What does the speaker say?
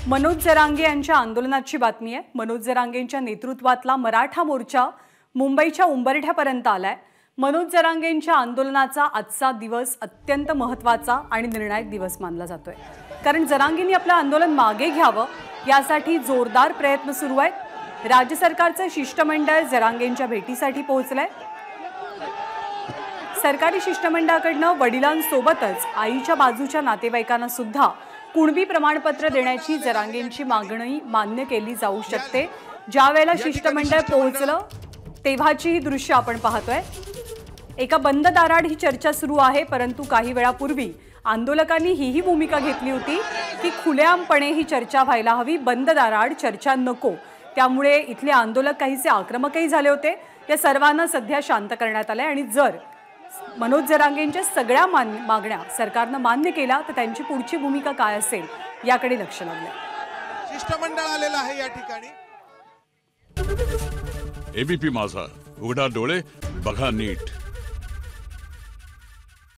मनोज जरांगे यांच्या आंदोलनाची बातमी आहे। मनोज जरांगेंच्या नेतृत्वातला मराठा मोर्चा मुंबईच्या उंबरठ्यापर्यंत आलाय। मनोज जरांगेंच्या आंदोलनाचा आजचा दिवस अत्यंत महत्त्वाचा आणि निर्णायक दिवस मानला जातोय, कारण जरांगेंनी आपलं आंदोलन मागे घ्यावं यासाठी जोरदार प्रयत्न सुरू आहेत। राज्य सरकारचं शिष्टमंडळ जरांगेंच्या भेटीसाठी पोहोचलंय। सरकारी शिष्टमंडळाकडनं वडिलांसोबतच आईच्या बाजूच्या नातेवाईकांना सुद्धा कुणबी प्रमाणपत्र देण्याची जरांगेंची मागणी मान्य केली जाऊ शकते। ज्या वेळेला शिष्टमंडळ पोहोचलं तेव्हाची ही दृश्य आपण पाहतोय। एका बंद दारात ही चर्चा सुरू आहे, परंतु काही वेळापूर्वी आंदोलकांनी ही भूमिका घेतली होती की खुलेआमपणे ही चर्चा व्हायला हवी, बंद दारात चर्चा नको। त्यामुळे इथले आंदोलक काहीसे आक्रमकही झाले होते। त्या सर्वांना सध्या शांत करण्यात आले आणि जर मनोज जरांगेंच्या सगळ्या मागण्या सरकारने मान्य केला तर त्यांची पुढची भूमिका काय असेल याकडे लक्ष लागले। शिष्टमंडळ आलेलं आहे या ठिकाणी। एबीपी माझा, उघडा डोळे बघा नीट।